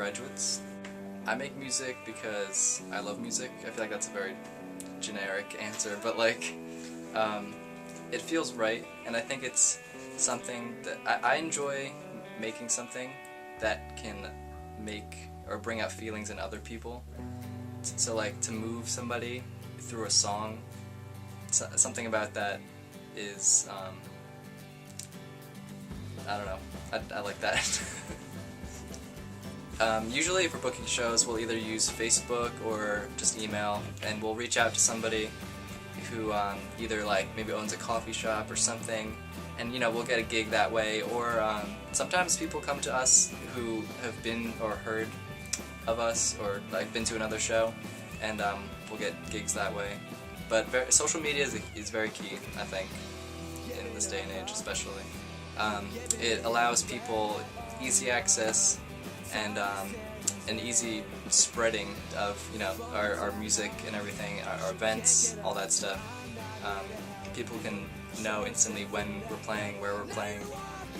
undergraduates. I make music because I love music. I feel like that's a very generic answer, but like, it feels right, and I think it's something that I enjoy making something that can make or bring out feelings in other people. So like to move somebody through a song, something about that is, I don't know, I like that. Usually for booking shows we'll either use Facebook or just email, and we'll reach out to somebody who either like maybe owns a coffee shop or something, and we'll get a gig that way, or sometimes people come to us who have been or heard of us or like been to another show, and we'll get gigs that way. But social media is very key, I think, in this day and age especially. It allows people easy access and an easy spreading of our music and everything, our events, all that stuff. People can know instantly when we're playing, where we're playing,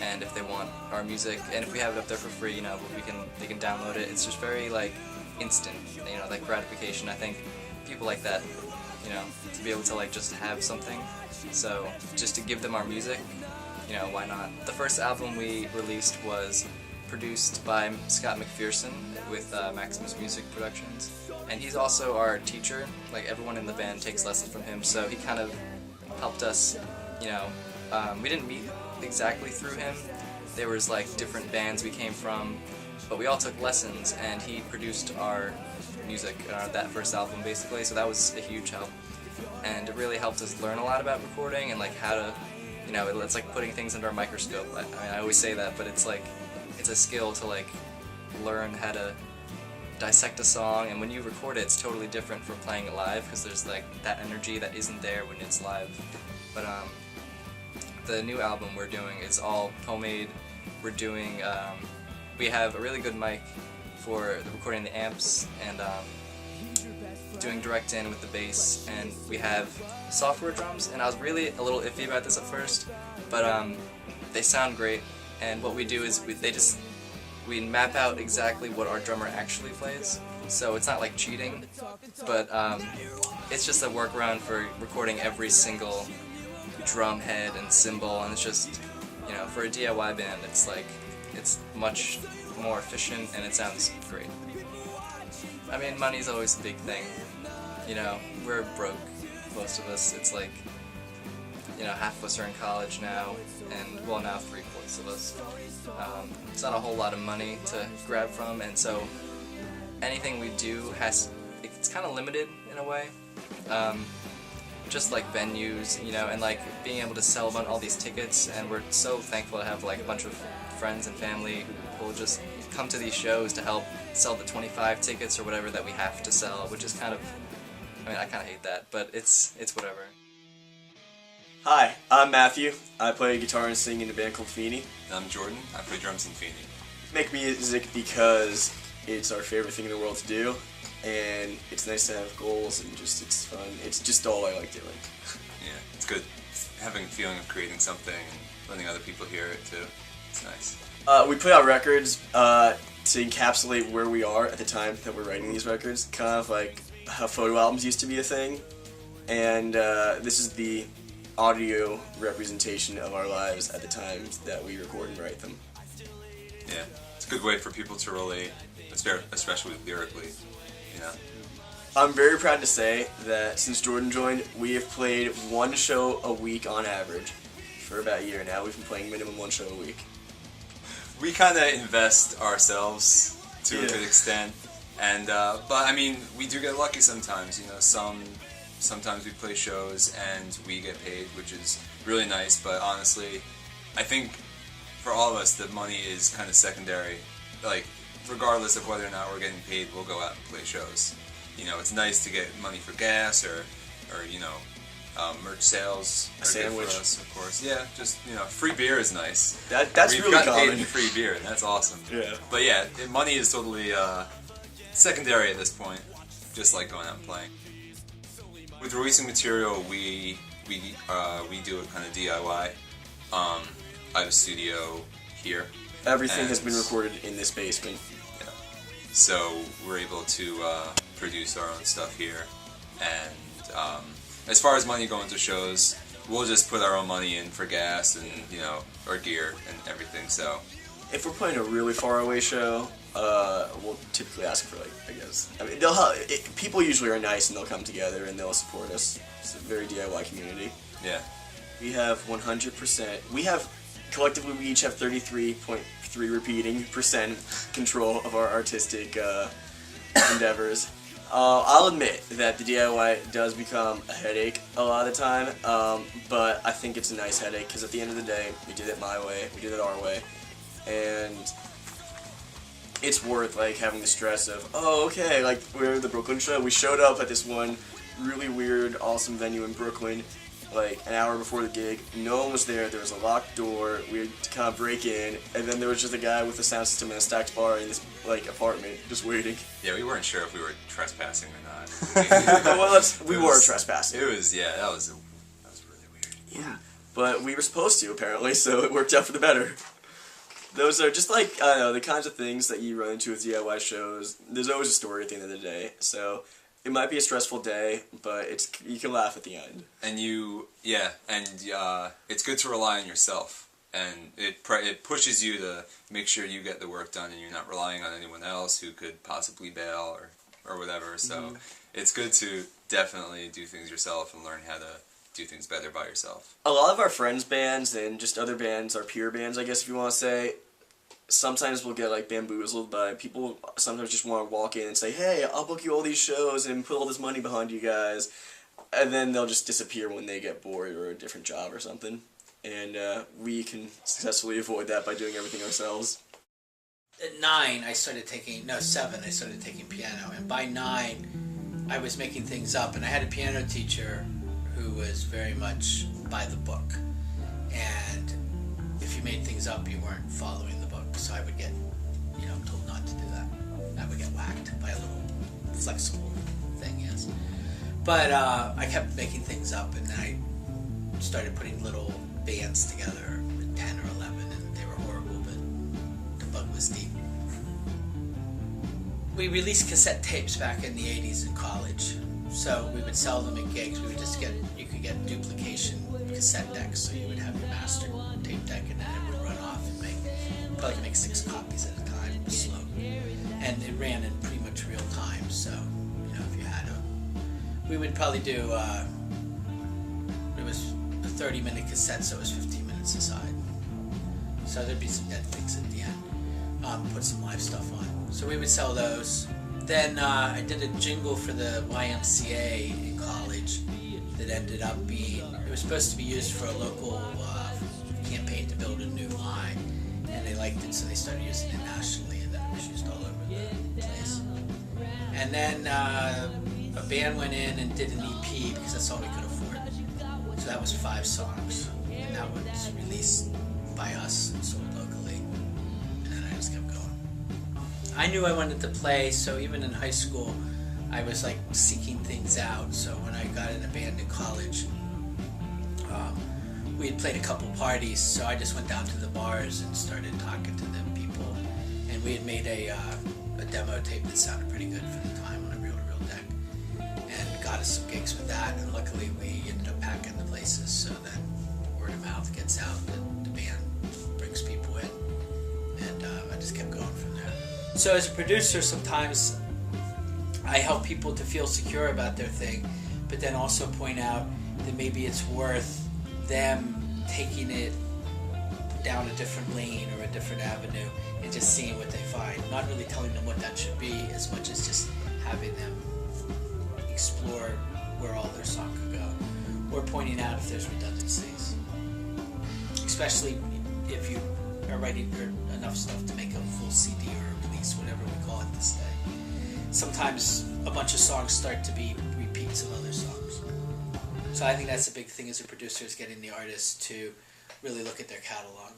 and if they want our music, and if we have it up there for free, they can download it. It's just very like instant, like gratification. I think people like that, to be able to like just have something. So just to give them our music, why not? The first album we released was produced by Scott McPherson with Maximus Music Productions, and he's also our teacher. Like everyone in the band takes lessons from him, so he kind of helped us. We didn't meet exactly through him. There was like different bands we came from, but we all took lessons, and he produced our music on that first album basically. So that was a huge help, and it really helped us learn a lot about recording and like how to, it's like putting things under a microscope. I mean, I always say that, but it's like it's a skill to like learn how to dissect a song, and when you record it, it's totally different from playing it live because there's like that energy that isn't there when it's live. But the new album we're doing is all homemade. We're doing we have a really good mic for recording the amps, and doing direct in with the bass, and we have software drums, and I was really a little iffy about this at first, but they sound great. And what we do is we map out exactly what our drummer actually plays, so it's not like cheating, but it's just a workaround for recording every single drum head and cymbal, and it's just, for a DIY band, it's like, it's much more efficient and it sounds great. I mean, money's always a big thing, we're broke, most of us. It's like, half of us are in college now, and well, now 3/4 of us. It's not a whole lot of money to grab from, and so anything we do it's kind of limited in a way. Just like venues, and like being able to sell all these tickets, and we're so thankful to have like a bunch of friends and family who will just come to these shows to help sell the 25 tickets or whatever that we have to sell, which is kind of, I kind of hate that, but it's whatever. Hi, I'm Matthew. I play guitar and sing in a band called Feeney. And I'm Jordan. I play drums in Feeney. Make music because it's our favorite thing in the world to do, and it's nice to have goals, and it's fun. It's just all I like doing. Yeah, it's good having a feeling of creating something and letting other people hear it too. It's nice. We put out records to encapsulate where we are at the time that we're writing these records, kind of like how photo albums used to be a thing, and this is the audio representation of our lives at the times that we record and write them. Yeah, it's a good way for people to relate, especially lyrically, I'm very proud to say that since Jordan joined, we have played one show a week on average for about a year now. We've been playing minimum one show a week. We kind of invest ourselves to a good extent, and but I mean, we do get lucky sometimes. Sometimes we play shows and we get paid, which is really nice, but honestly, I think for all of us, the money is kind of secondary. Like, regardless of whether or not we're getting paid, we'll go out and play shows. It's nice to get money for gas or merch sales. A sandwich. For us, of course. Yeah, just, free beer is nice. That's We've really gotten common. paid in free beer, and that's awesome. Yeah. But yeah, money is totally secondary at this point, just like going out and playing. With releasing material, we do it kind of DIY. I have a studio here. Everything has been recorded in this basement. Yeah. so we're able to produce our own stuff here. And as far as money going to shows, we'll just put our own money in for gas and our gear and everything. So if we're playing a really far away show, we'll typically ask for I mean, people usually are nice and they'll come together and they'll support us. It's a very DIY community. yeah. We have 100%. We have collectively we each have 33.3 repeating percent control of our artistic endeavors. I'll admit that the DIY does become a headache a lot of the time, but I think it's a nice headache because at the end of the day, we did it my way, we did it our way, and it's worth having the stress of, oh, okay, we're the Brooklyn show. We showed up at this one really weird, awesome venue in Brooklyn, an hour before the gig. No one was there. There was a locked door. We had to kind of break in, and then there was just a guy with a sound system and a stacked bar in this apartment just waiting. Yeah, we weren't sure if we were trespassing or not. Well, we were trespassing. It was, yeah, that was really weird. Yeah, but we were supposed to apparently, so it worked out for the better. Those are just I don't know, the kinds of things that you run into with DIY shows. There's always a story at the end of the day, so it might be a stressful day, but you can laugh at the end. And it's good to rely on yourself, and it pushes you to make sure you get the work done, and you're not relying on anyone else who could possibly bail or whatever. So it's good to definitely do things yourself and learn how to do things better by yourself. A lot of our friends' bands and just other bands, our peer bands, I guess if you want to say, sometimes we'll get bamboozled by people. Sometimes just want to walk in and say, hey, I'll book you all these shows and put all this money behind you guys, and then they'll just disappear when they get bored or a different job or something, and we can successfully avoid that by doing everything ourselves. At 7 I started taking piano, and by 9 I was making things up, and I had a piano teacher who was very much by the book, and if you made things up, you weren't following the book, so I would get, told not to do that. I would get whacked by a little flexible thing, yes. But I kept making things up, and then I started putting little bands together with 10 or 11, and they were horrible, but the bug was deep. We released cassette tapes back in the 80s in college, so we would sell them at gigs. You could get duplication cassette decks, so you would have your master tape deck, and then it would run off and probably make 6 copies at a time. It was slow, and it ran in pretty much real time. So if you had we would probably do. It was a 30-minute cassette, so it was 15 minutes aside. So there'd be some dead things at the end. Put some live stuff on. So we would sell those. Then I did a jingle for the YMCA in college that ended up being, it was supposed to be used for a local campaign to build a new line, and they liked it, so they started using it nationally, and then it was used all over the place. And then a band went in and did an EP because that's all we could afford. So that was 5 songs, and that was released by us and sold locally, and then I just kept going. I knew I wanted to play, so even in high school, I was seeking things out. So when I got in a band in college, we had played a couple parties, so I just went down to the bars and started talking to the people. And we had made a demo tape that sounded pretty good for the time on a reel-to-reel deck, and got us some gigs with that. And luckily, we ended up packing the places, so that word of mouth gets out, that the band brings people in, and I just kept going from there. So as a producer, sometimes I help people to feel secure about their thing, but then also point out that maybe it's worth them taking it down a different lane or a different avenue and just seeing what they find. Not really telling them what that should be as much as just having them explore where all their song could go, or pointing out if there's redundancies. Especially if you are writing enough stuff to make a full CD or release, whatever we call it this day. Sometimes a bunch of songs start to be repeats of other songs. So I think that's a big thing as a producer, is getting the artist to really look at their catalog.